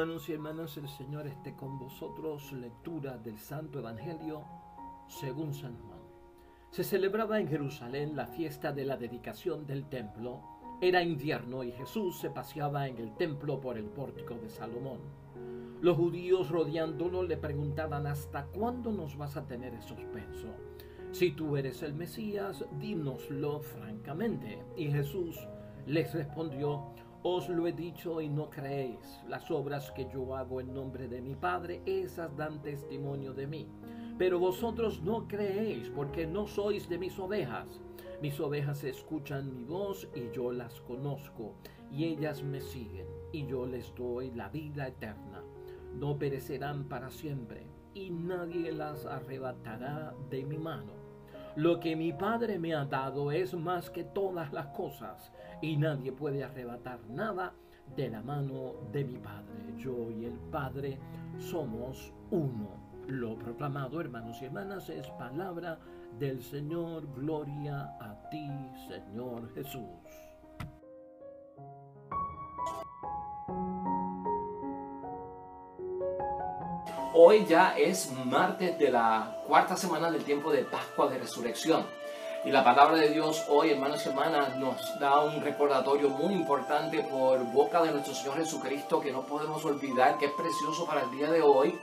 Hermanos y hermanas, el Señor esté con vosotros. Lectura del Santo Evangelio según San Juan. Se celebraba en Jerusalén la fiesta de la dedicación del templo. Era invierno y Jesús se paseaba en el templo por el pórtico de Salomón. Los judíos rodeándolo le preguntaban: ¿hasta cuándo nos vas a tener en suspenso? Si tú eres el Mesías, dínoslo francamente. Y Jesús les respondió: os lo he dicho y no creéis. Las obras que yo hago en nombre de mi Padre, esas dan testimonio de mí. Pero vosotros no creéis, porque no sois de mis ovejas. Mis ovejas escuchan mi voz y yo las conozco, y ellas me siguen, y yo les doy la vida eterna. No perecerán para siempre, y nadie las arrebatará de mi mano. Lo que mi Padre me ha dado es más que todas las cosas, y nadie puede arrebatar nada de la mano de mi Padre. Yo y el Padre somos uno. Lo proclamado, hermanos y hermanas, es palabra del Señor. Gloria a ti, Señor Jesús. Hoy ya es martes de la cuarta semana del tiempo de Pascua de Resurrección. Y la palabra de Dios hoy, hermanos y hermanas, nos da un recordatorio muy importante por boca de nuestro Señor Jesucristo que no podemos olvidar, que es precioso para el día de hoy.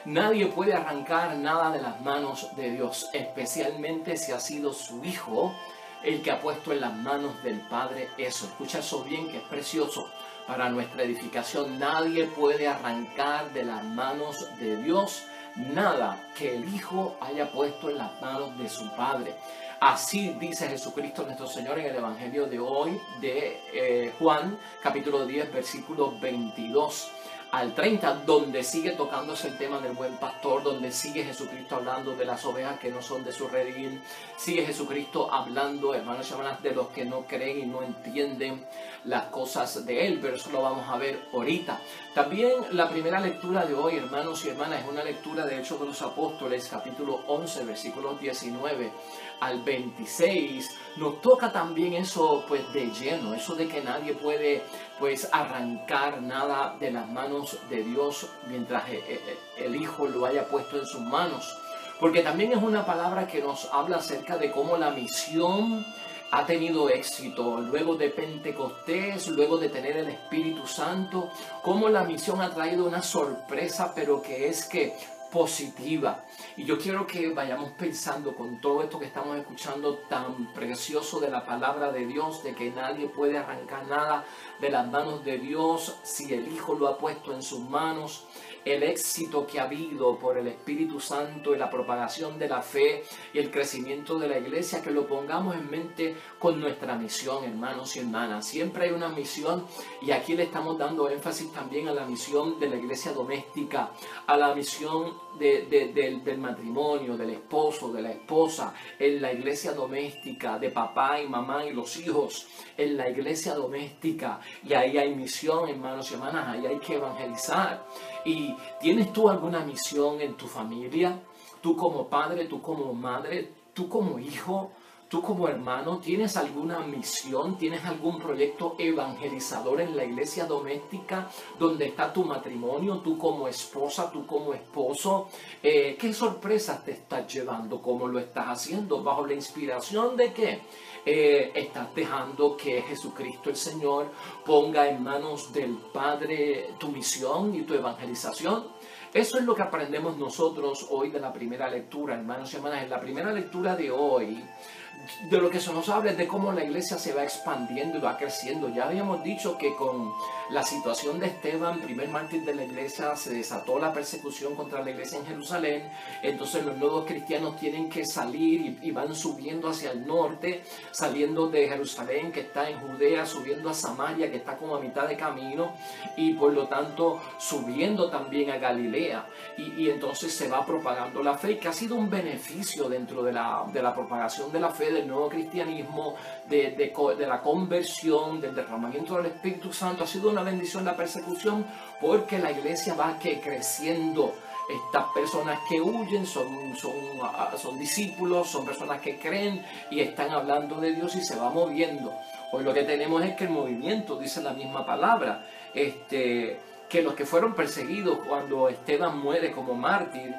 Nadie puede arrancar nada de las manos de Dios, especialmente si ha sido su Hijo el que ha puesto en las manos del Padre eso. Escucha eso bien, que es precioso para nuestra edificación. Nadie puede arrancar de las manos de Dios nada que el Hijo haya puesto en las manos de su Padre. Así dice Jesucristo nuestro Señor en el Evangelio de hoy de Juan, capítulo 10, versículos 22 al 30, donde sigue tocándose el tema del buen pastor, donde sigue Jesucristo hablando de las ovejas que no son de su redil, sigue Jesucristo hablando, hermanos y hermanas, de los que no creen y no entienden las cosas de Él, pero eso lo vamos a ver ahorita. También la primera lectura de hoy, hermanos y hermanas, es una lectura de Hechos de los Apóstoles, capítulo 11, versículos 19 al 26, nos toca también eso pues de lleno, eso de que nadie puede pues arrancar nada de las manos de Dios mientras el Hijo lo haya puesto en sus manos, porque también es una palabra que nos habla acerca de cómo la misión ha tenido éxito luego de Pentecostés, luego de tener el Espíritu Santo, cómo la misión ha traído una sorpresa, pero que es que positiva. Y yo quiero que vayamos pensando con todo esto que estamos escuchando tan precioso de la palabra de Dios, de que nadie puede arrancar nada de las manos de Dios si el Hijo lo ha puesto en sus manos. El éxito que ha habido por el Espíritu Santo y la propagación de la fe y el crecimiento de la iglesia, que lo pongamos en mente con nuestra misión, hermanos y hermanas. Siempre hay una misión, y aquí le estamos dando énfasis también a la misión de la iglesia doméstica, a la misión del matrimonio, del esposo, de la esposa, en la iglesia doméstica, de papá y mamá y los hijos, en la iglesia doméstica. Y ahí hay misión, hermanos y hermanas, ahí hay que evangelizar. ¿Y tienes tú alguna misión en tu familia? Tú como padre, tú como madre, tú como hijo, tú como hermano, ¿tienes alguna misión? ¿Tienes algún proyecto evangelizador en la iglesia doméstica donde está tu matrimonio, tú como esposa, tú como esposo? ¿Qué sorpresas te estás llevando? ¿Cómo lo estás haciendo? ¿Bajo la inspiración de qué? Estás dejando que Jesucristo el Señor ponga en manos del Padre tu misión y tu evangelización. Eso es lo que aprendemos nosotros hoy de la primera lectura, hermanos y hermanas. En la primera lectura de hoy, de lo que se nos habla es de cómo la iglesia se va expandiendo y va creciendo. Ya habíamos dicho que con la situación de Esteban, primer mártir de la iglesia, se desató la persecución contra la iglesia en Jerusalén. Entonces los nuevos cristianos tienen que salir y van subiendo hacia el norte, saliendo de Jerusalén, que está en Judea, subiendo a Samaria, que está como a mitad de camino, y por lo tanto subiendo también a Galilea. Y entonces se va propagando la fe, y que ha sido un beneficio dentro de la propagación de la fe, del nuevo cristianismo, de la conversión, del derramamiento del Espíritu Santo. Ha sido una bendición la persecución, porque la iglesia va creciendo. Estas personas que huyen son discípulos, son personas que creen y están hablando de Dios, y se va moviendo. Hoy lo que tenemos es que el movimiento, dice la misma palabra, que los que fueron perseguidos cuando Esteban muere como mártir,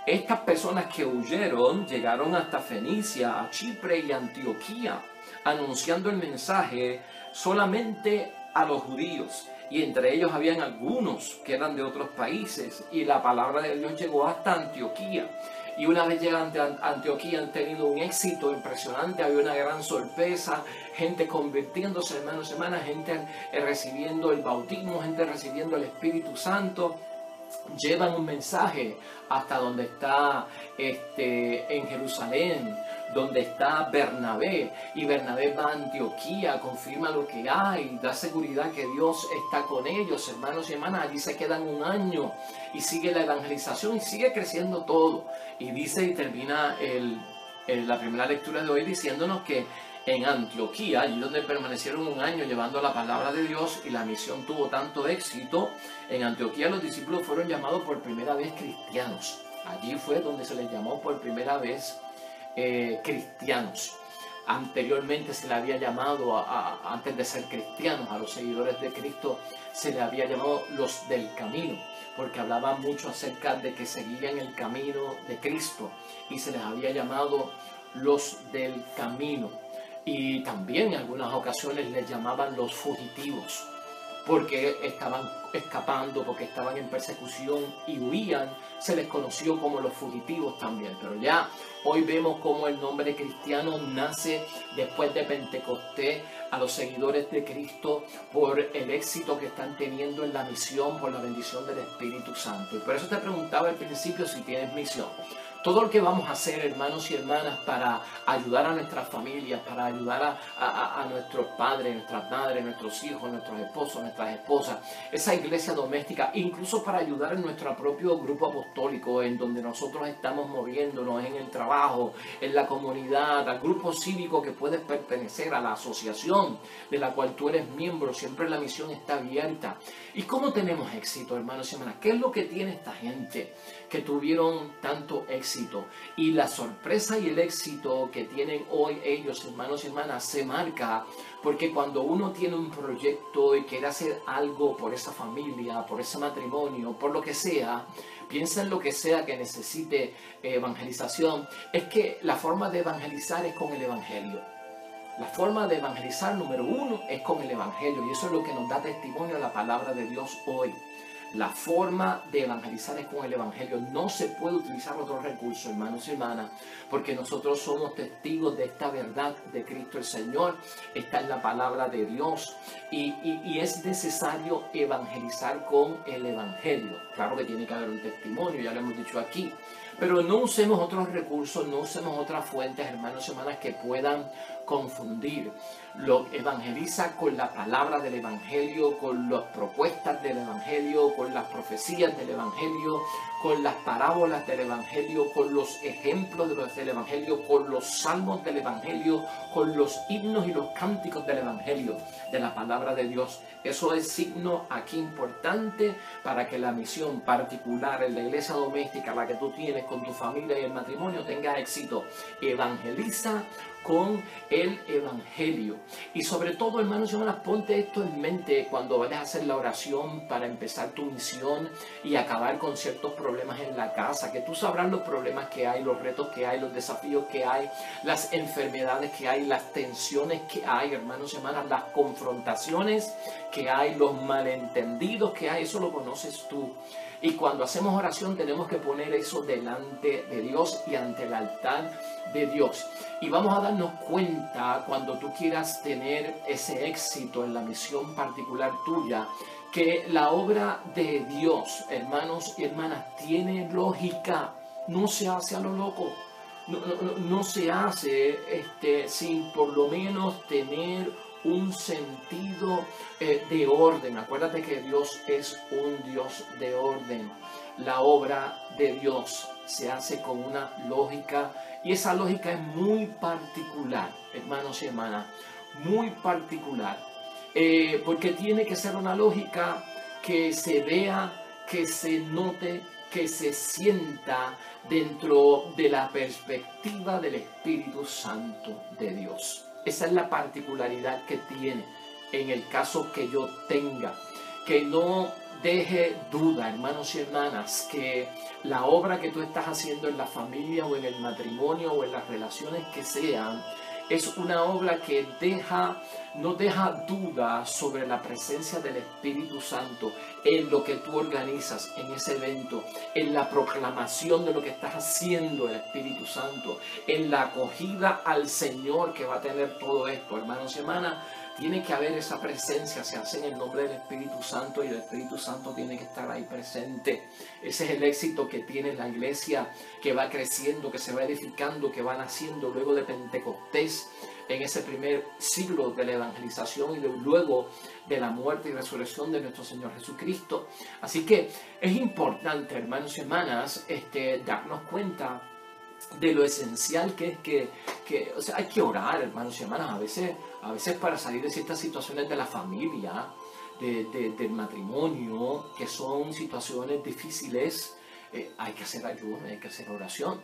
estas personas que huyeron llegaron hasta Fenicia, a Chipre y Antioquía, anunciando el mensaje solamente a los judíos. Y entre ellos habían algunos que eran de otros países, y la palabra de Dios llegó hasta Antioquía. Y una vez llegan a Antioquía han tenido un éxito impresionante, había una gran sorpresa, gente convirtiéndose, hermanos y hermanas, gente recibiendo el bautismo, gente recibiendo el Espíritu Santo. Llevan un mensaje hasta donde está en Jerusalén, donde está Bernabé, y Bernabé va a Antioquía, confirma lo que hay, da seguridad que Dios está con ellos, hermanos y hermanas. Allí se quedan un año y sigue la evangelización y sigue creciendo todo. Y dice, y termina la primera lectura de hoy diciéndonos que en Antioquía, allí donde permanecieron un año llevando la palabra de Dios, y la misión tuvo tanto éxito, en Antioquía los discípulos fueron llamados por primera vez cristianos. Allí fue donde se les llamó por primera vez cristianos. Anteriormente se le había llamado, antes de ser cristianos, a los seguidores de Cristo se le había llamado los del camino, porque hablaban mucho acerca de que seguían el camino de Cristo, y se les había llamado los del camino. Y también en algunas ocasiones les llamaban los fugitivos, porque estaban escapando, porque estaban en persecución y huían. Se les conoció como los fugitivos también. Pero ya hoy vemos cómo el nombre cristiano nace después de Pentecostés, a los seguidores de Cristo, por el éxito que están teniendo en la misión, por la bendición del Espíritu Santo. Y por eso te preguntaba al principio si tienes misión. Todo lo que vamos a hacer, hermanos y hermanas, para ayudar a nuestras familias, para ayudar a nuestros padres, nuestras madres, nuestros hijos, nuestros esposos, nuestras esposas, esa iglesia doméstica, incluso para ayudar en nuestro propio grupo apostólico, en donde nosotros estamos moviéndonos, en el trabajo, en la comunidad, al grupo cívico que puedes pertenecer, a la asociación de la cual tú eres miembro. Siempre la misión está abierta. ¿Y cómo tenemos éxito, hermanos y hermanas? ¿Qué es lo que tiene esta gente que tuvieron tanto éxito? Y la sorpresa y el éxito que tienen hoy ellos, hermanos y hermanas, se marca porque cuando uno tiene un proyecto y quiere hacer algo por esa familia, por ese matrimonio, por lo que sea, piensa en lo que sea que necesite evangelización, es que la forma de evangelizar es con el evangelio. La forma de evangelizar número uno es con el evangelio, y eso es lo que nos da testimonio a la palabra de Dios hoy. La forma de evangelizar es con el evangelio. No se puede utilizar otro recurso, hermanos y hermanas, porque nosotros somos testigos de esta verdad de Cristo el Señor. Está en la palabra de Dios, y es necesario evangelizar con el evangelio. Claro que tiene que haber un testimonio, ya lo hemos dicho aquí, pero no usemos otros recursos, no usemos otras fuentes, hermanos y hermanas, que puedan confundir. Lo evangeliza con la palabra del evangelio, con las propuestas del evangelio, con las profecías del evangelio, con las parábolas del evangelio, con los ejemplos del evangelio, con los salmos del evangelio, con los himnos y los cánticos del evangelio, de la palabra de Dios. Eso es signo aquí importante para que la misión particular en la iglesia doméstica, la que tú tienes con tu familia y el matrimonio, tenga éxito. Evangeliza con el evangelio. Y sobre todo, hermanos y hermanas, ponte esto en mente cuando vayas a hacer la oración para empezar tu misión y acabar con ciertos problemas en la casa, que tú sabrás los problemas que hay, los retos que hay, los desafíos que hay, las enfermedades que hay, las tensiones que hay, hermanos y hermanas, las confrontaciones que hay, los malentendidos que hay. Eso lo conoces tú. Y cuando hacemos oración tenemos que poner eso delante de Dios y ante el altar de Dios. Y vamos a darnos cuenta, cuando tú quieras tener ese éxito en la misión particular tuya, que la obra de Dios, hermanos y hermanas, tiene lógica. No se hace a lo loco. No se hace sin por lo menos tener un sentido de orden. Acuérdate que Dios es un Dios de orden. La obra de Dios se hace con una lógica, y esa lógica es muy particular, hermanos y hermanas, muy particular, porque tiene que ser una lógica que se vea, que se note, que se sienta dentro de la perspectiva del Espíritu Santo de Dios. Esa es la particularidad que tiene en el caso que yo tenga. que no deje duda, hermanos y hermanas, que la obra que tú estás haciendo en la familia o en el matrimonio o en las relaciones que sean, es una obra que no deja duda sobre la presencia del Espíritu Santo en lo que tú organizas en ese evento, en la proclamación de lo que estás haciendo el Espíritu Santo, en la acogida al Señor que va a tener todo esto, hermanos y hermanas. Tiene que haber esa presencia, se hace en el nombre del Espíritu Santo y el Espíritu Santo tiene que estar ahí presente. Ese es el éxito que tiene la iglesia, que va creciendo, que se va edificando, que va naciendo luego de Pentecostés, en ese primer siglo de la evangelización y luego de la muerte y resurrección de nuestro Señor Jesucristo. Así que es importante, hermanos y hermanas, darnos cuenta de lo esencial que es que o sea, hay que orar, hermanos y hermanas, a veces para salir de ciertas situaciones de la familia, del matrimonio, que son situaciones difíciles, hay que hacer ayuno, hay que hacer oración.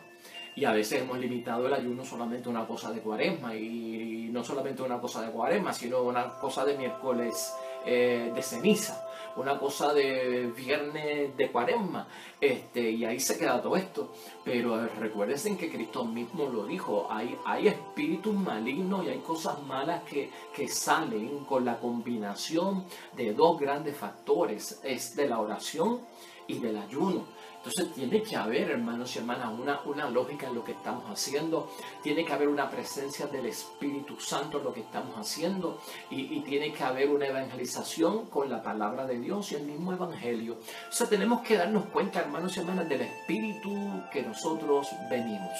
Y a veces hemos limitado el ayuno solamente a una cosa de Cuaresma, y no solamente una cosa de Cuaresma, sino una cosa de miércoles de ceniza, una cosa de viernes de Cuaresma, y ahí se queda todo esto. Pero recuerden que Cristo mismo lo dijo, hay espíritus malignos y hay cosas malas que salen con la combinación de dos grandes factores, es de la oración y del ayuno. Entonces tiene que haber, hermanos y hermanas, una lógica en lo que estamos haciendo. Tiene que haber una presencia del Espíritu Santo en lo que estamos haciendo. Y tiene que haber una evangelización con la palabra de Dios y el mismo evangelio. O sea, tenemos que darnos cuenta, hermanos y hermanas, del Espíritu que nosotros venimos.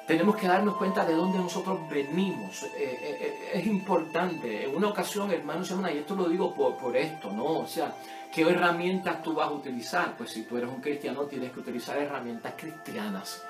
Tenemos que darnos cuenta de dónde nosotros venimos. Es importante. En una ocasión, hermanos y hermanas, y esto lo digo por esto, ¿no? O sea, ¿qué herramientas tú vas a utilizar? Pues si tú eres un cristiano, tienes que utilizar herramientas cristianas.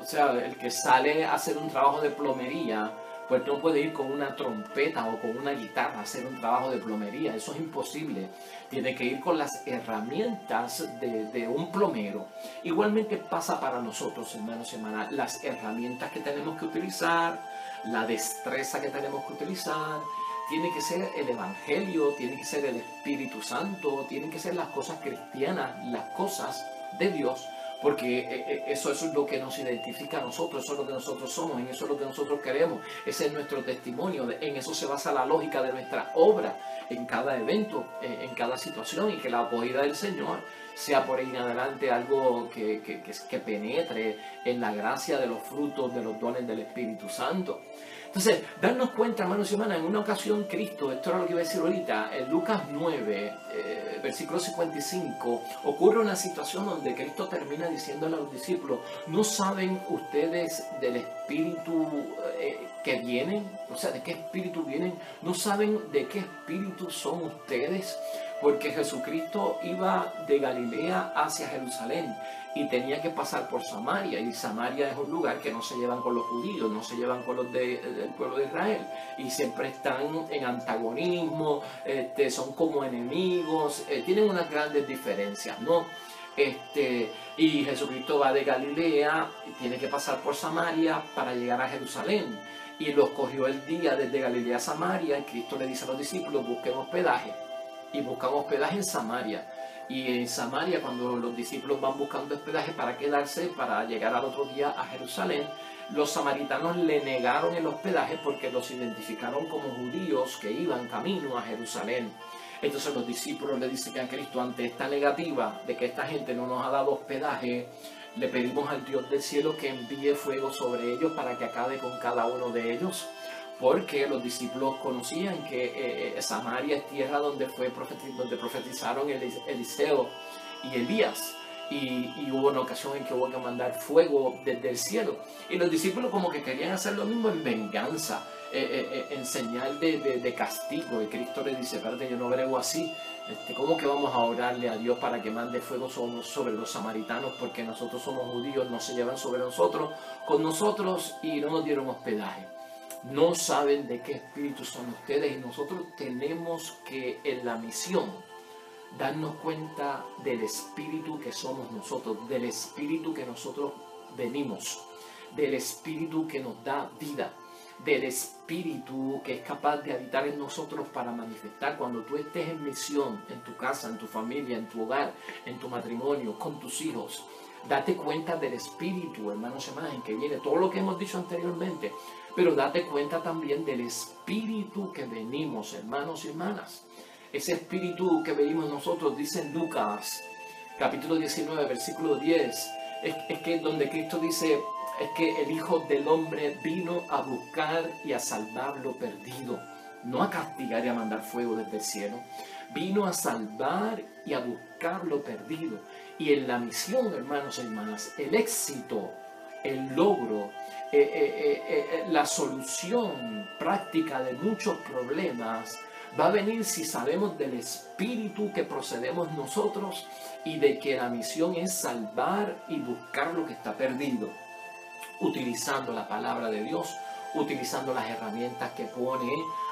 O sea, el que sale a hacer un trabajo de plomería, pues no puede ir con una trompeta o con una guitarra a hacer un trabajo de plomería. Eso es imposible. Tiene que ir con las herramientas de un plomero. Igualmente pasa para nosotros, hermanos y hermanas. Las herramientas que tenemos que utilizar, la destreza que tenemos que utilizar, tiene que ser el Evangelio, tiene que ser el Espíritu Santo, tienen que ser las cosas cristianas, las cosas de Dios. Porque eso es lo que nos identifica a nosotros, eso es lo que nosotros somos, en eso es lo que nosotros queremos, ese es nuestro testimonio, en eso se basa la lógica de nuestra obra, en cada evento, en cada situación, y que la acogida del Señor sea por ahí en adelante algo que penetre en la gracia de los frutos, de los dones del Espíritu Santo. Entonces, darnos cuenta, hermanos y hermanas, en una ocasión Cristo, esto era lo que iba a decir ahorita, en Lucas 9, versículo 55, ocurre una situación donde Cristo termina diciéndole a los discípulos, ¿no saben ustedes del Espíritu que vienen? O sea, ¿de qué Espíritu vienen? ¿No saben de qué Espíritu son ustedes? Porque Jesucristo iba de Galilea hacia Jerusalén y tenía que pasar por Samaria, y Samaria es un lugar que no se llevan con los judíos, no se llevan con los del pueblo de Israel, y siempre están en antagonismo, son como enemigos, tienen unas grandes diferencias, ¿no? Y Jesucristo va de Galilea y tiene que pasar por Samaria para llegar a Jerusalén, y los cogió el día desde Galilea a Samaria, y Cristo le dice a los discípulos, busquen hospedaje, y buscan hospedaje en Samaria. Y en Samaria, cuando los discípulos van buscando hospedaje para quedarse, para llegar al otro día a Jerusalén, los samaritanos le negaron el hospedaje porque los identificaron como judíos que iban camino a Jerusalén. Entonces los discípulos le dicen a Cristo, ante esta negativa de que esta gente no nos ha dado hospedaje, le pedimos al Dios del cielo que envíe fuego sobre ellos para que acabe con cada uno de ellos. Porque los discípulos conocían que Samaria es tierra donde profetizaron Eliseo y Elías. Y hubo una ocasión en que hubo que mandar fuego desde el cielo. Y los discípulos como que querían hacer lo mismo en venganza, en señal de castigo. Y Cristo le dice, espérate, yo no brego así. ¿Cómo que vamos a orarle a Dios para que mande fuego sobre los samaritanos? Porque nosotros somos judíos, no se llevan sobre nosotros, con nosotros, y no nos dieron hospedaje. No saben de qué espíritu son ustedes, y nosotros tenemos que en la misión darnos cuenta del espíritu que somos nosotros, del espíritu que nosotros venimos, del espíritu que nos da vida, del Espíritu que es capaz de habitar en nosotros para manifestar. Cuando tú estés en misión, en tu casa, en tu familia, en tu hogar, en tu matrimonio, con tus hijos, date cuenta del Espíritu, hermanos y hermanas, en que viene todo lo que hemos dicho anteriormente, pero date cuenta también del Espíritu que venimos, hermanos y hermanas. Ese Espíritu que venimos nosotros, dice en Lucas, capítulo 19, versículo 10, es que donde Cristo dice, es que el Hijo del Hombre vino a buscar y a salvar lo perdido, no a castigar y a mandar fuego desde el cielo. Vino a salvar y a buscar lo perdido. Y en la misión, hermanos y hermanas, el éxito, el logro, la solución práctica de muchos problemas va a venir si sabemos del Espíritu que procedemos nosotros y de que la misión es salvar y buscar lo que está perdido, utilizando la palabra de Dios, utilizando las herramientas que pone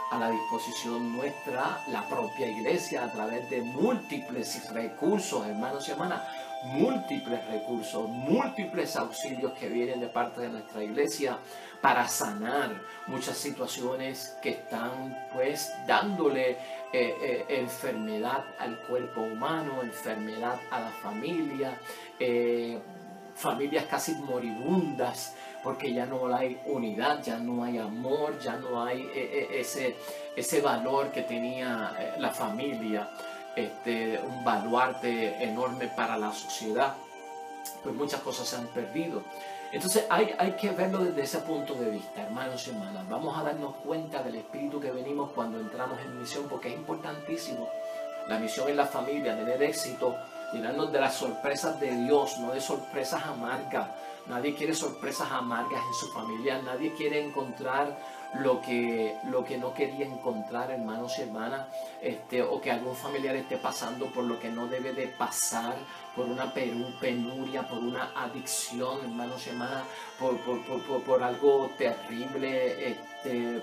a la disposición nuestra la propia iglesia a través de múltiples recursos, hermanos y hermanas, múltiples recursos, múltiples auxilios que vienen de parte de nuestra iglesia para sanar muchas situaciones que están pues dándole enfermedad al cuerpo humano, enfermedad a la familia, familias casi moribundas, porque ya no hay unidad, ya no hay amor, ya no hay ese valor que tenía la familia, un baluarte enorme para la sociedad. Pues muchas cosas se han perdido. Entonces hay que verlo desde ese punto de vista, hermanos y hermanas. Vamos a darnos cuenta del espíritu que venimos cuando entramos en misión, porque es importantísimo. La misión en la familia, tener éxito, llenarnos de las sorpresas de Dios, no de sorpresas amargas. Nadie quiere sorpresas amargas en su familia, nadie quiere encontrar lo que no quería encontrar, hermanos y hermanas, o que algún familiar esté pasando por lo que no debe de pasar, por una penuria, por una adicción, hermanos y hermanas, por algo terrible,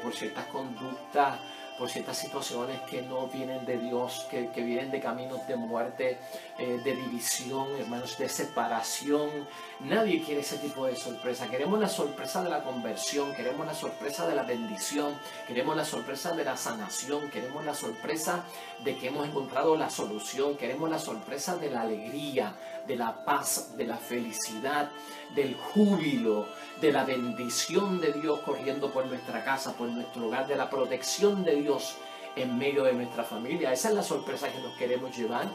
por ciertas conductas, por ciertas situaciones que no vienen de Dios, que vienen de caminos de muerte, de división, hermanos, de separación. Nadie quiere ese tipo de sorpresa. Queremos la sorpresa de la conversión, queremos la sorpresa de la bendición, queremos la sorpresa de la sanación, queremos la sorpresa de que hemos encontrado la solución, queremos la sorpresa de la alegría, de la paz, de la felicidad, del júbilo, de la bendición de Dios corriendo por nuestra casa, por nuestro hogar, de la protección de Dios en medio de nuestra familia. Esa es la sorpresa que nos queremos llevar.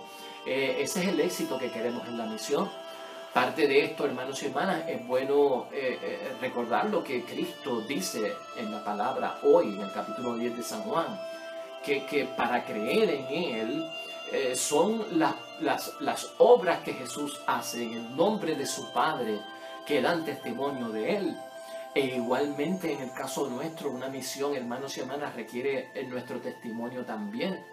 Ese es el éxito que queremos en la misión. Parte de esto, hermanos y hermanas, es bueno recordar lo que Cristo dice en la palabra hoy, en el capítulo 10 de San Juan, que para creer en Él son las obras que Jesús hace en el nombre de su Padre que dan testimonio de Él. E igualmente en el caso nuestro, una misión, hermanos y hermanas, requiere nuestro testimonio también.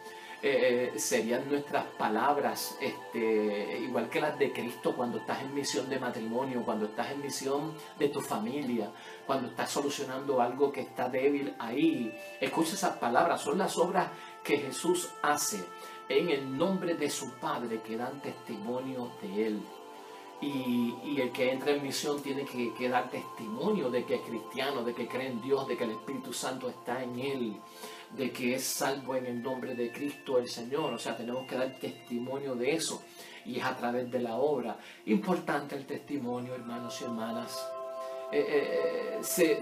Serían nuestras palabras, igual que las de Cristo cuando estás en misión de matrimonio, cuando estás en misión de tu familia, cuando estás solucionando algo que está débil ahí. Escucha esas palabras, son las obras que Jesús hace en el nombre de su Padre que dan testimonio de Él. Y el que entra en misión tiene que dar testimonio de que es cristiano, de que cree en Dios, de que el Espíritu Santo está en él, de que es salvo en el nombre de Cristo el Señor. O sea, tenemos que dar testimonio de eso, y es a través de la obra. Importante el testimonio, hermanos y hermanas. Se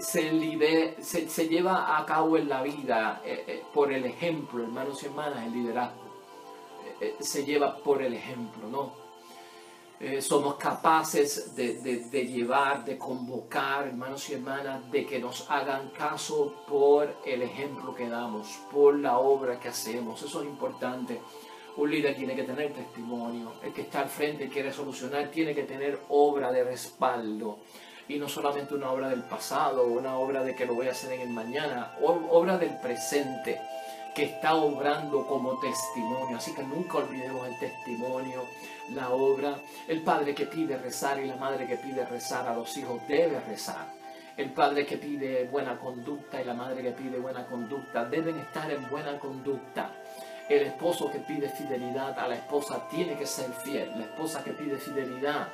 lleva a cabo en la vida por el ejemplo, hermanos y hermanas. El liderazgo se lleva por el ejemplo, ¿no? Somos capaces de llevar, de convocar, hermanos y hermanas, de que nos hagan caso por el ejemplo que damos, por la obra que hacemos. Eso es importante. Un líder tiene que tener testimonio. El que está al frente y quiere solucionar tiene que tener obra de respaldo. Y no solamente una obra del pasado, una obra de que lo voy a hacer en el mañana, obra del presente, que está obrando como testimonio. Así que nunca olvidemos el testimonio, la obra. El padre que pide rezar y la madre que pide rezar a los hijos debe rezar. El padre que pide buena conducta y la madre que pide buena conducta deben estar en buena conducta. El esposo que pide fidelidad a la esposa tiene que ser fiel. La esposa que pide fidelidad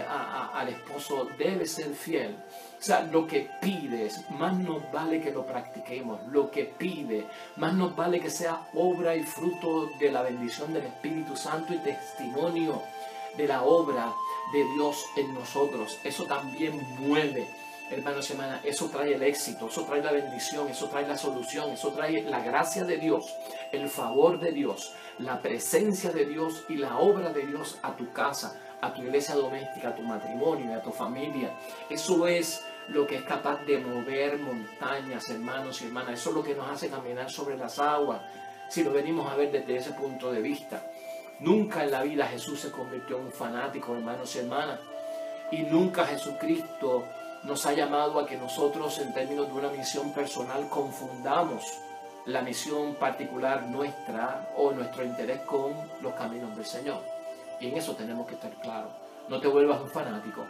al esposo debe ser fiel. O sea, lo que pides, más nos vale que lo practiquemos. Lo que pide, más nos vale que sea obra y fruto de la bendición del Espíritu Santo y testimonio de la obra de Dios en nosotros. Eso también mueve, hermanos y hermanas. Eso trae el éxito, eso trae la bendición, eso trae la solución, eso trae la gracia de Dios, el favor de Dios, la presencia de Dios y la obra de Dios a tu casa, a tu iglesia doméstica, a tu matrimonio, a tu familia. Eso es lo que es capaz de mover montañas, hermanos y hermanas. Eso es lo que nos hace caminar sobre las aguas, si lo venimos a ver desde ese punto de vista. Nunca en la vida Jesús se convirtió en un fanático, hermanos y hermanas. Y nunca Jesucristo nos ha llamado a que nosotros, en términos de una misión personal, confundamos la misión particular nuestra o nuestro interés con los caminos del Señor. Y en eso tenemos que estar claros. No te vuelvas un fanático.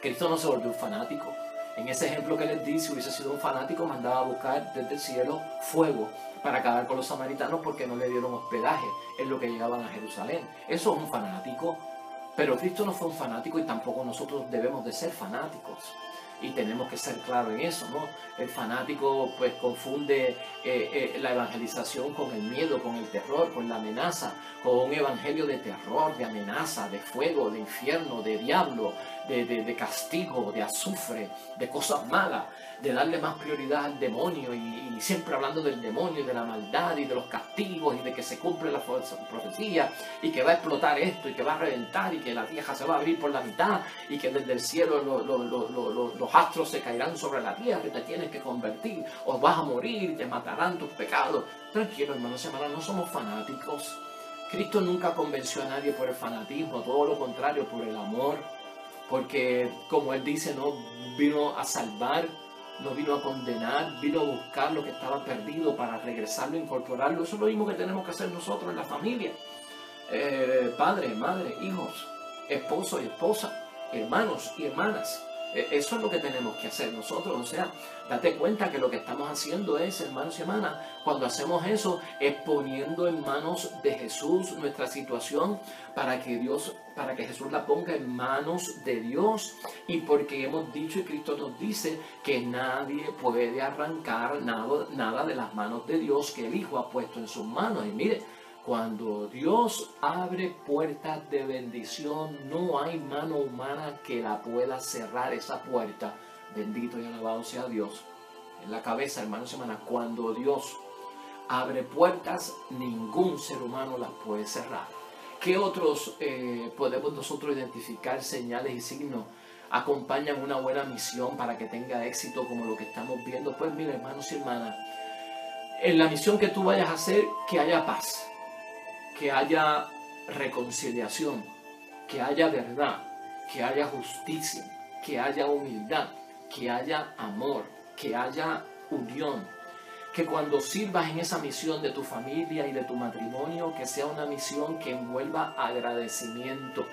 Cristo no se volvió un fanático. En ese ejemplo que les di, si hubiese sido un fanático, mandaba a buscar desde el cielo fuego para acabar con los samaritanos porque no le dieron hospedaje en lo que llegaban a Jerusalén. Eso es un fanático. Pero Cristo no fue un fanático y tampoco nosotros debemos de ser fanáticos. Y tenemos que ser claros en eso, ¿no? El fanático pues confunde la evangelización con el miedo, con el terror, con la amenaza, con un evangelio de terror, de amenaza, de fuego, de infierno, de diablo, de castigo, de azufre, de cosas malas, de darle más prioridad al demonio y siempre hablando del demonio y de la maldad y de los castigos y de que se cumple la profecía y que va a explotar esto y que va a reventar y que la tierra se va a abrir por la mitad y que desde el cielo los astros se caerán sobre la tierra y te tienes que convertir o vas a morir y te matarán tus pecados. Tranquilo, hermanos y hermanas, no somos fanáticos. Cristo nunca convenció a nadie por el fanatismo, todo lo contrario, por el amor, porque como Él dice, no vino a salvar, no vino a condenar, vino a buscar lo que estaba perdido para regresarlo, incorporarlo. Eso es lo mismo que tenemos que hacer nosotros en la familia. Padre, madre, hijos, esposo y esposa, hermanos y hermanas. Eso es lo que tenemos que hacer nosotros. O sea, date cuenta que lo que estamos haciendo es, hermanos y hermanas, cuando hacemos eso, es poniendo en manos de Jesús nuestra situación para que Jesús la ponga en manos de Dios. Y porque hemos dicho y Cristo nos dice que nadie puede arrancar nada de las manos de Dios que el Hijo ha puesto en sus manos. Y mire, cuando Dios abre puertas de bendición, no hay mano humana que la pueda cerrar esa puerta. Bendito y alabado sea Dios. En la cabeza, hermanos y hermanas, cuando Dios abre puertas, ningún ser humano las puede cerrar. ¿Qué otros podemos nosotros identificar señales y signos acompañan una buena misión para que tenga éxito como lo que estamos viendo? Pues mira, hermanos y hermanas, en la misión que tú vayas a hacer, que haya paz, que haya reconciliación, que haya verdad, que haya justicia, que haya humildad, que haya amor, que haya unión. Que cuando sirvas en esa misión de tu familia y de tu matrimonio, que sea una misión que envuelva agradecimiento.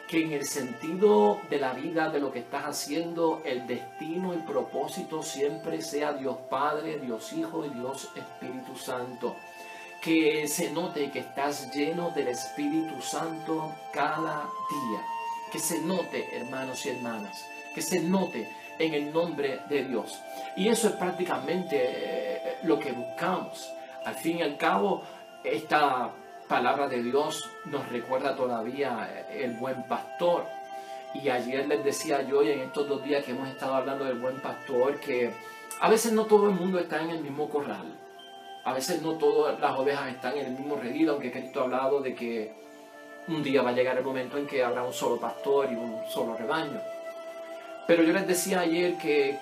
Que en el sentido de la vida, de lo que estás haciendo, el destino y propósito siempre sea Dios Padre, Dios Hijo y Dios Espíritu Santo. Que se note que estás lleno del Espíritu Santo cada día. Que se note, hermanos y hermanas, que se note en el nombre de Dios. Y eso es prácticamente lo que buscamos. Al fin y al cabo, esta palabra de Dios nos recuerda todavía el buen pastor. Y ayer les decía yo, y en estos 2 días que hemos estado hablando del buen pastor, que a veces no todo el mundo está en el mismo corral. A veces no todas las ovejas están en el mismo redil, aunque Cristo ha hablado de que un día va a llegar el momento en que habrá un solo pastor y un solo rebaño. Pero yo les decía ayer que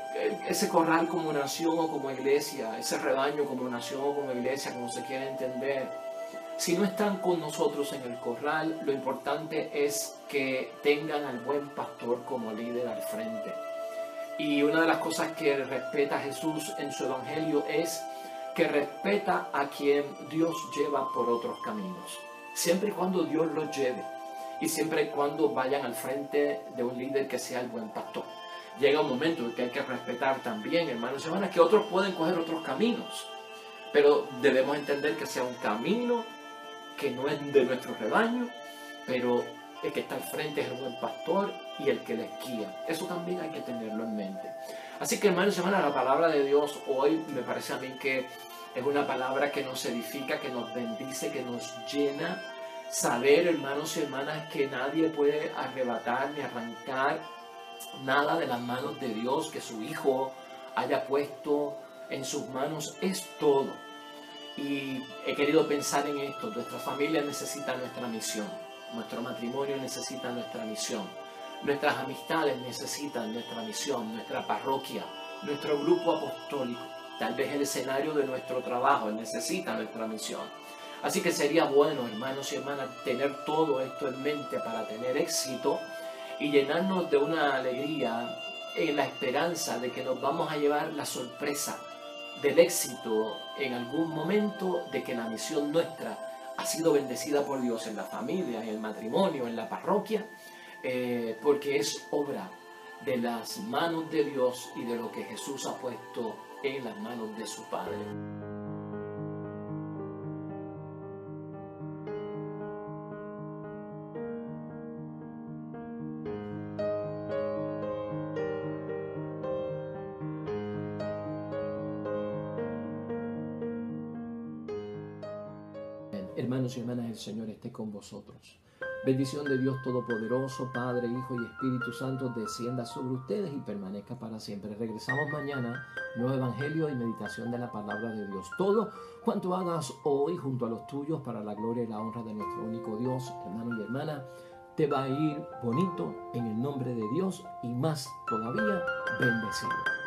ese corral como nación o como iglesia, ese rebaño como nación o como iglesia, como se quiere entender, si no están con nosotros en el corral, lo importante es que tengan al buen pastor como líder al frente. Y una de las cosas que respeta Jesús en su evangelio es que respeta a quien Dios lleva por otros caminos, siempre y cuando Dios los lleve y siempre y cuando vayan al frente de un líder que sea el buen pastor. Llega un momento en que hay que respetar también, hermanos y hermanas, que otros pueden coger otros caminos, pero debemos entender que sea un camino que no es de nuestro rebaño, pero el que está al frente es el buen pastor y el que les guía. Eso también hay que tenerlo en mente. Así que, hermanos y hermanas, la palabra de Dios hoy me parece a mí que es una palabra que nos edifica, que nos bendice, que nos llena. Saber, hermanos y hermanas, que nadie puede arrebatar ni arrancar nada de las manos de Dios, que su Hijo haya puesto en sus manos, es todo. Y he querido pensar en esto. Nuestra familia necesita nuestra misión. Nuestro matrimonio necesita nuestra misión. Nuestras amistades necesitan nuestra misión. Nuestra parroquia, nuestro grupo apostólico, tal vez el escenario de nuestro trabajo necesita nuestra misión. Así que sería bueno, hermanos y hermanas, tener todo esto en mente para tener éxito y llenarnos de una alegría en la esperanza de que nos vamos a llevar la sorpresa del éxito en algún momento, de que la misión nuestra ha sido bendecida por Dios en la familia, en el matrimonio, en la parroquia, porque es obra de las manos de Dios y de lo que Jesús ha puesto en las manos de su Padre. Hermanos y hermanas, el Señor esté con vosotros. Bendición de Dios Todopoderoso, Padre, Hijo y Espíritu Santo, descienda sobre ustedes y permanezca para siempre. Regresamos mañana, nuevo Evangelio y meditación de la palabra de Dios. Todo cuanto hagas hoy junto a los tuyos para la gloria y la honra de nuestro único Dios, hermano y hermana, te va a ir bonito en el nombre de Dios y más todavía bendecido.